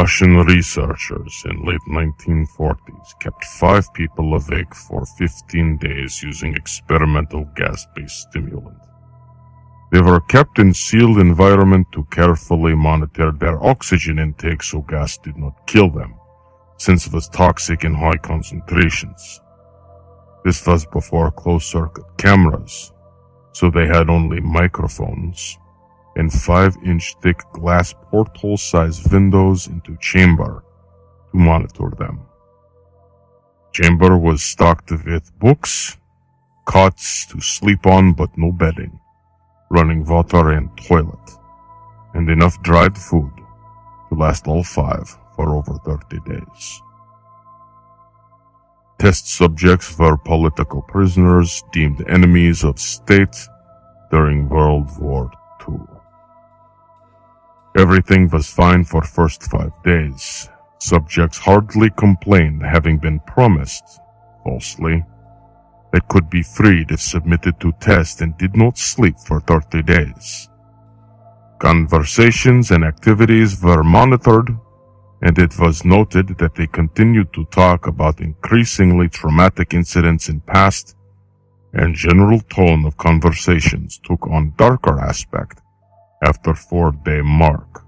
Russian researchers in late 1940s kept 5 people awake for 15 days using experimental gas-based stimulant. They were kept in sealed environment to carefully monitor their oxygen intake so gas did not kill them, since it was toxic in high concentrations. This was before closed-circuit cameras, so they had only microphones and 5-inch thick glass porthole-sized windows into chamber to monitor them. Chamber was stocked with books, cots to sleep on but no bedding, running water and toilet, and enough dried food to last all 5 for over 30 days. Test subjects were political prisoners deemed enemies of state during World War II. Everything was fine for first 5 days. Subjects hardly complained, having been promised, falsely, they could be freed if submitted to test and did not sleep for 30 days. Conversations and activities were monitored, and it was noted that they continued to talk about increasingly traumatic incidents in past, and general tone of conversations took on darker aspect after 4-day mark.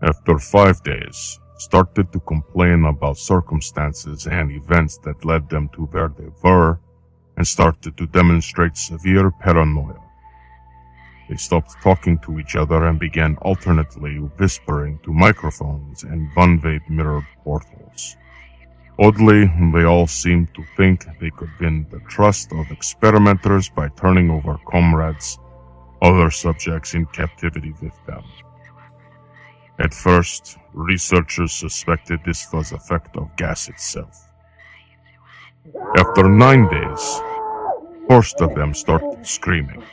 After 5 days, started to complain about circumstances and events that led them to where they were, and started to demonstrate severe paranoia. They stopped talking to each other and began alternately whispering to microphones and one-way mirrored portals. Oddly, they all seemed to think they could win the trust of experimenters by turning over comrades, other subjects in captivity with them. At first, researchers suspected this was effect of gas itself. After 9 days, first of them started screaming.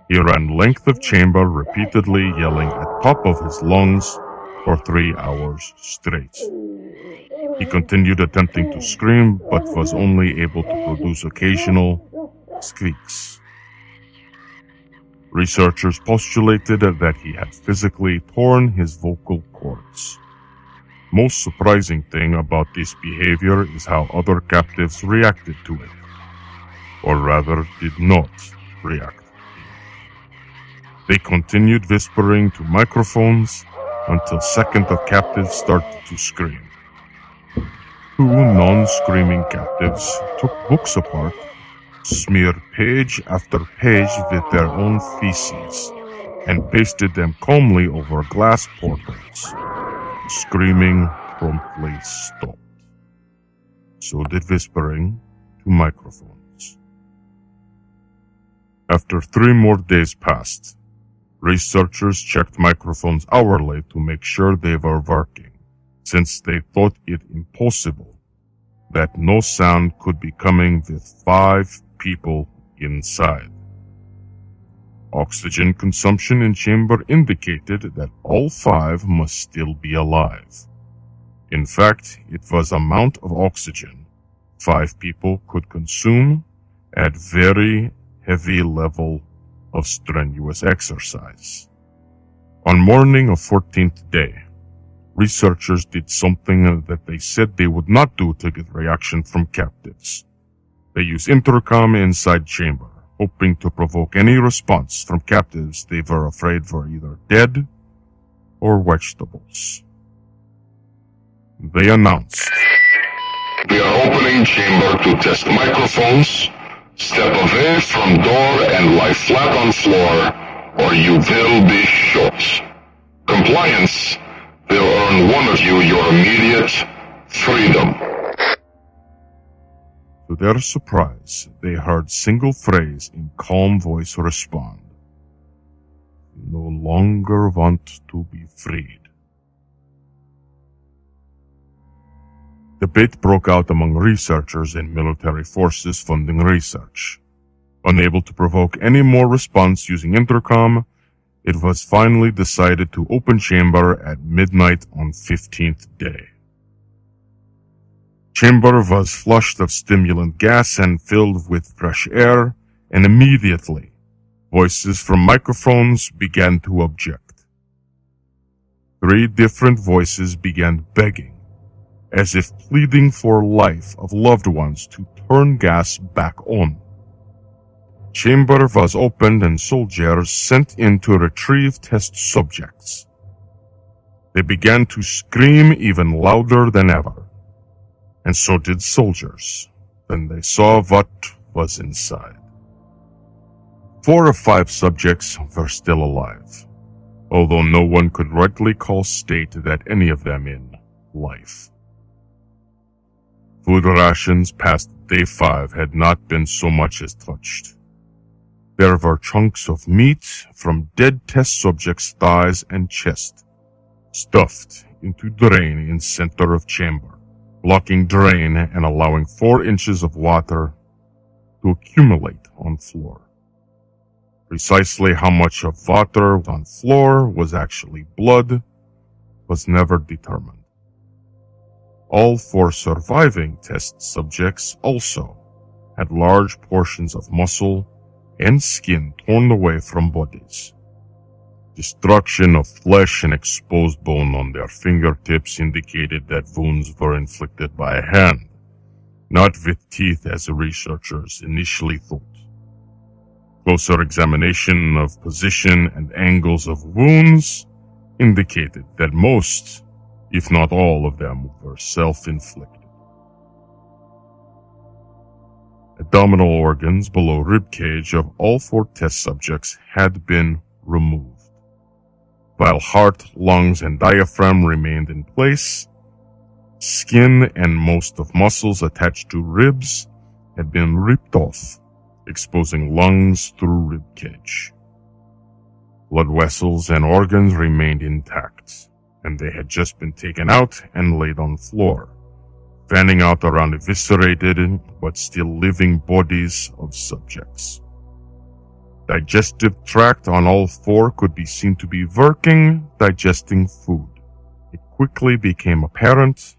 He ran length of chamber repeatedly yelling at top of his lungs for 3 hours straight. He continued attempting to scream, but was only able to produce occasional squeaks. Researchers postulated that he had physically torn his vocal cords. Most surprising thing about this behavior is how other captives reacted to it, or rather did not react. They continued whispering to microphones until second of captives started to scream. 2 non-screaming captives took books apart, smeared page after page with their own feces, and pasted them calmly over glass portals. Screaming promptly stopped. So did whispering to microphones. After 3 more days passed, researchers checked microphones hourly to make sure they were working, since they thought it impossible that no sound could be coming with 5 people inside. Oxygen consumption in chamber indicated that all 5 must still be alive. In fact, it was amount of oxygen 5 people could consume at very heavy level of strenuous exercise. On morning of 14th day, researchers did something that they said they would not do to get reaction from captives. They used intercom inside chamber, hoping to provoke any response from captives they were afraid were either dead or vegetables. They announced, "We are opening chamber to test microphones. Step away from door and lie flat on floor, or you will be shot. Compliance will earn one of you your immediate freedom." To their surprise, they heard single phrase in calm voice respond, "We no longer want to be freed." Debate broke out among researchers and military forces funding research. Unable to provoke any more response using intercom, it was finally decided to open chamber at midnight on 15th day. Chamber was flushed of stimulant gas and filled with fresh air, and immediately, voices from microphones began to object. 3 different voices began begging, as if pleading for life of loved ones to turn gas back on. Chamber was opened and soldiers sent in to retrieve test subjects. They began to scream even louder than ever, and so did soldiers when they saw what was inside. 4 of 5 subjects were still alive, although no one could rightly call state that any of them in life. Food rations past day 5 had not been so much as touched. There were chunks of meat from dead test subjects' thighs and chest, stuffed into drain in center of chamber, blocking drain and allowing 4 inches of water to accumulate on floor. Precisely how much of water on floor was actually blood was never determined. All 4 surviving test subjects also had large portions of muscle and skin torn away from bodies. Destruction of flesh and exposed bone on their fingertips indicated that wounds were inflicted by a hand, not with teeth as the researchers initially thought. Closer examination of position and angles of wounds indicated that most, if not all of them, were self-inflicted. Abdominal organs below ribcage of all 4 test subjects had been removed, while heart, lungs, and diaphragm remained in place. Skin and most of muscles attached to ribs had been ripped off, exposing lungs through ribcage. Blood vessels and organs remained intact, and they had just been taken out and laid on floor, fanning out around eviscerated but still living bodies of subjects. Digestive tract on all 4 could be seen to be working, digesting food. It quickly became apparent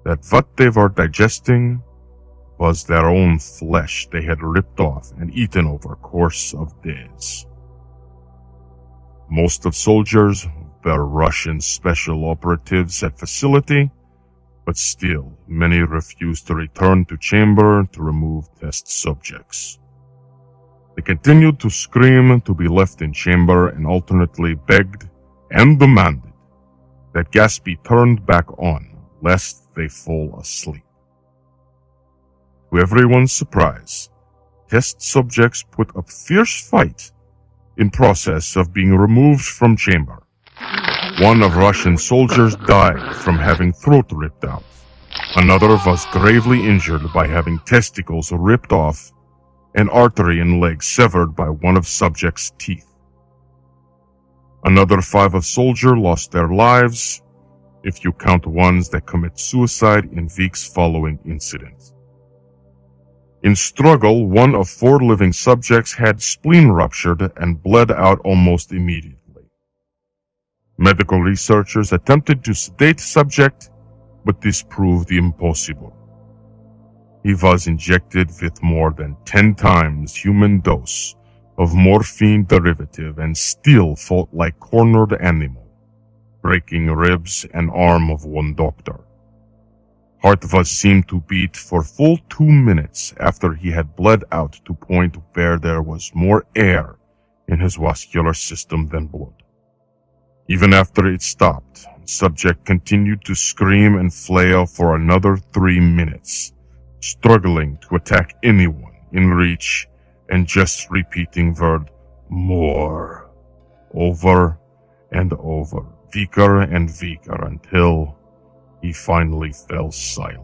that what they were digesting was their own flesh they had ripped off and eaten over a course of days. Most of soldiers were Russian special operatives at facility, but still many refused to return to chamber to remove test subjects. They continued to scream to be left in chamber and alternately begged and demanded that gas be turned back on lest they fall asleep. To everyone's surprise, test subjects put up fierce fight in process of being removed from chamber. One of Russian soldiers died from having throat ripped out. Another was gravely injured by having testicles ripped off and artery in leg severed by one of subject's teeth. Another 5 of soldiers lost their lives, if you count ones that commit suicide in weeks following incident. In struggle, 1 of 4 living subjects had spleen ruptured and bled out almost immediately. Medical researchers attempted to sedate subject, but this proved impossible. He was injected with more than 10 times human dose of morphine derivative and still fought like cornered animal, breaking ribs and arm of 1 doctor. Heart was seen to beat for full 2 minutes after he had bled out to point where there was more air in his vascular system than blood. Even after it stopped, subject continued to scream and flail for another 3 minutes, struggling to attack anyone in reach and just repeating word more over and over, weaker and weaker until he finally fell silent.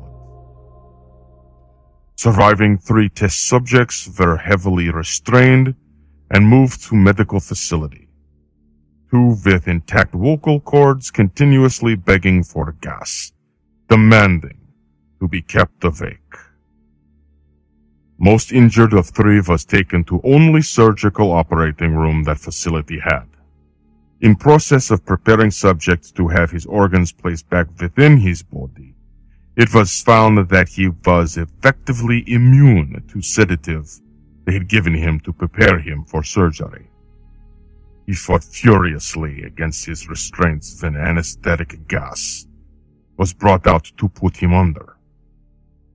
Surviving 3 test subjects were heavily restrained and moved to medical facility. 2 with intact vocal cords continuously begging for gas, demanding to be kept awake. Most injured of 3 was taken to only surgical operating room that facility had. In process of preparing subject to have his organs placed back within his body, it was found that he was effectively immune to sedative they had given him to prepare him for surgery. He fought furiously against his restraints when anesthetic gas was brought out to put him under.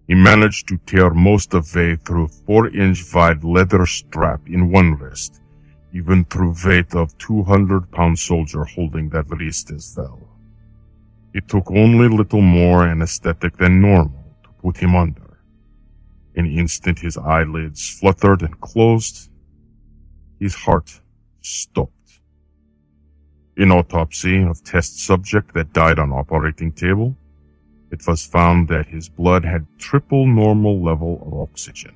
He managed to tear most of way through a 4-inch wide leather strap in one wrist, even through weight of 200-pound soldier holding that wrist as well. It took only little more anesthetic than normal to put him under. In an instant his eyelids fluttered and closed. His heart stopped. In autopsy of test subject that died on operating table, it was found that his blood had triple normal level of oxygen.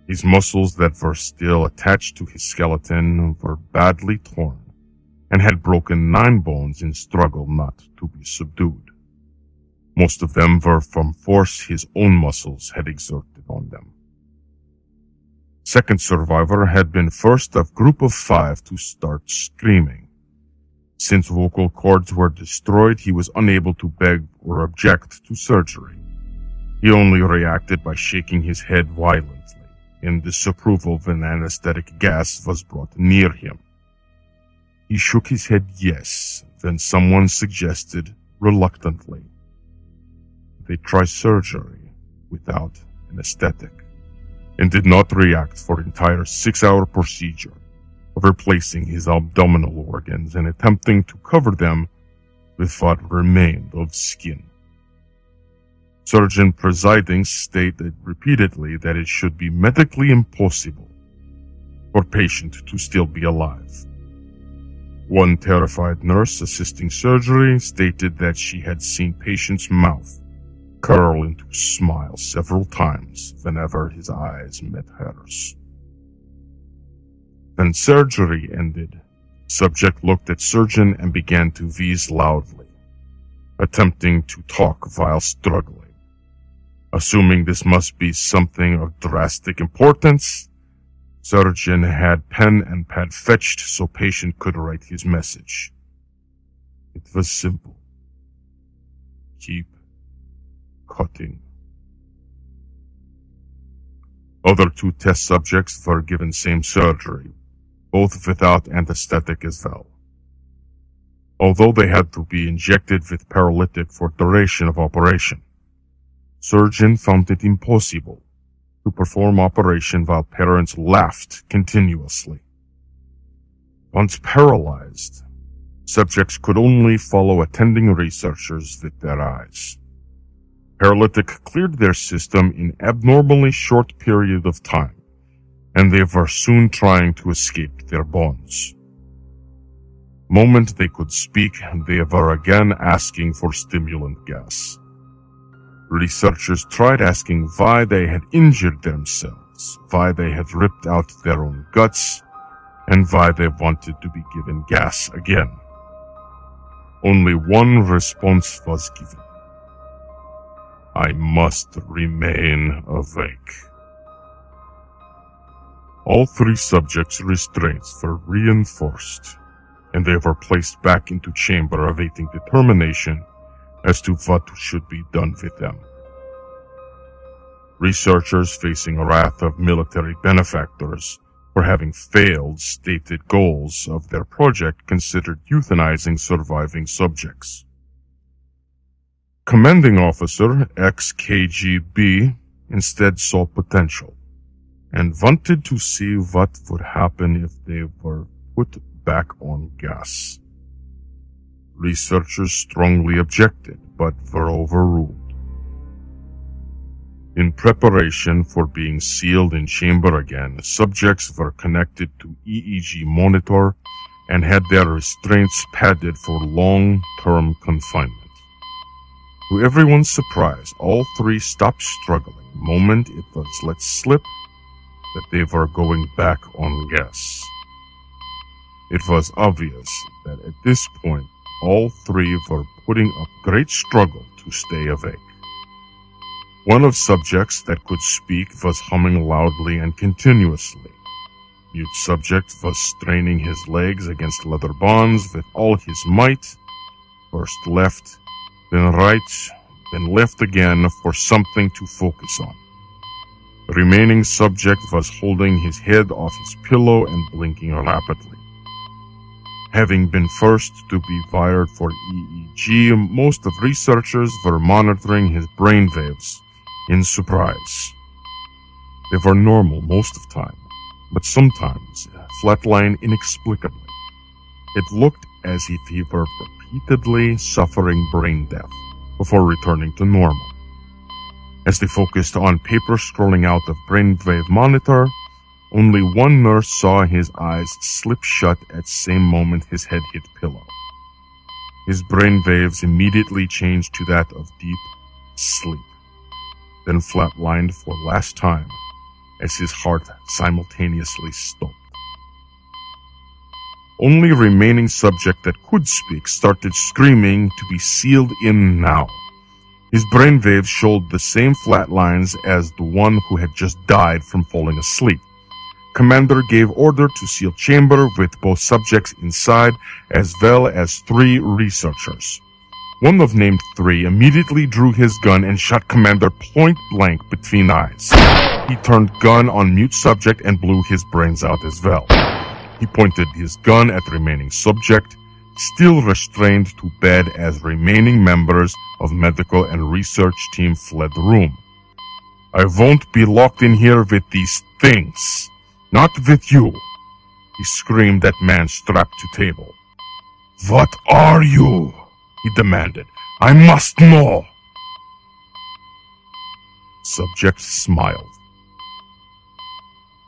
His muscles that were still attached to his skeleton were badly torn and had broken 9 bones in struggle not to be subdued. Most of them were from force his own muscles had exerted on them. Second survivor had been first of group of 5 to start screaming. Since vocal cords were destroyed, he was unable to beg or object to surgery. He only reacted by shaking his head violently in disapproval when anesthetic gas was brought near him. He shook his head yes when someone suggested reluctantly they try surgery without anesthetic, and did not react for entire 6-hour procedure of replacing his abdominal organs and attempting to cover them with what remained of skin. Surgeon presiding stated repeatedly that it should be medically impossible for patient to still be alive. One terrified nurse assisting surgery stated that she had seen patient's mouth curl into a smile several times whenever his eyes met hers. When surgery ended, subject looked at surgeon and began to wheeze loudly, attempting to talk while struggling. Assuming this must be something of drastic importance, surgeon had pen and pad fetched so patient could write his message. It was simple. Keep cutting. Other 2 test subjects were given same surgery, both without anesthetic as well. Although they had to be injected with paralytic for duration of operation, surgeon found it impossible to perform operation while parents laughed continuously. Once paralyzed, subjects could only follow attending researchers with their eyes. Paralytic cleared their system in abnormally short period of time, and they were soon trying to escape their bonds. Moment they could speak, they were again asking for stimulant gas. Researchers tried asking why they had injured themselves, why they had ripped out their own guts, and why they wanted to be given gas again. Only one response was given. I must remain awake. All 3 subjects' restraints were reinforced, and they were placed back into chamber awaiting determination as to what should be done with them. Researchers facing wrath of military benefactors for having failed stated goals of their project considered euthanizing surviving subjects. Commanding officer XKGB instead saw potential and wanted to see what would happen if they were put back on gas. Researchers strongly objected, but were overruled. In preparation for being sealed in chamber again, subjects were connected to EEG monitor and had their restraints padded for long-term confinement. To everyone's surprise, all 3 stopped struggling the moment it was let slip that they were going back on gas. It was obvious that at this point, all 3 were putting up great struggle to stay awake. One of subjects that could speak was humming loudly and continuously. Mute subject was straining his legs against leather bonds with all his might, first left, then right, then left again for something to focus on. The remaining subject was holding his head off his pillow and blinking rapidly. Having been first to be wired for EEG, most of researchers were monitoring his brainwaves in surprise. They were normal most of the time, but sometimes flatline inexplicably. It looked as if he were repeatedly suffering brain death before returning to normal. As they focused on paper scrolling out of brainwave monitor, only one nurse saw his eyes slip shut at same moment his head hit pillow. His brainwaves immediately changed to that of deep sleep, then flatlined for last time as his heart simultaneously stopped. Only remaining subject that could speak started screaming to be sealed in now. His brainwaves showed the same flat lines as the one who had just died from falling asleep. Commander gave order to seal chamber with both subjects inside as well as 3 researchers. One of named 3 immediately drew his gun and shot Commander point blank between eyes. He turned gun on mute subject and blew his brains out as well. He pointed his gun at remaining subject, still restrained to bed as remaining members of medical and research team fled the room. "I won't be locked in here with these things. Not with you," he screamed at man strapped to table. "What are you?" he demanded. "I must know." Subject smiled.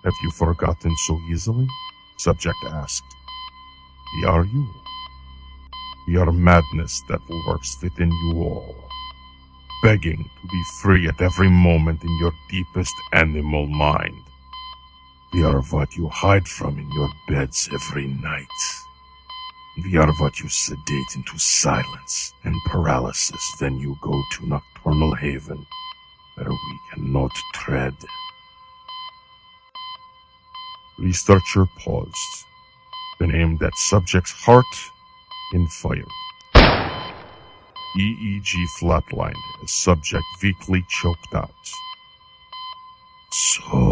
"Have you forgotten so easily?" Subject asked. "We are you. We are madness that works within you all, begging to be free at every moment in your deepest animal mind. We are what you hide from in your beds every night. We are what you sedate into silence and paralysis when you go to nocturnal haven where we cannot tread." Researcher paused, then aimed at subject's heart and fired. EEG flatlined as subject weakly choked out. "So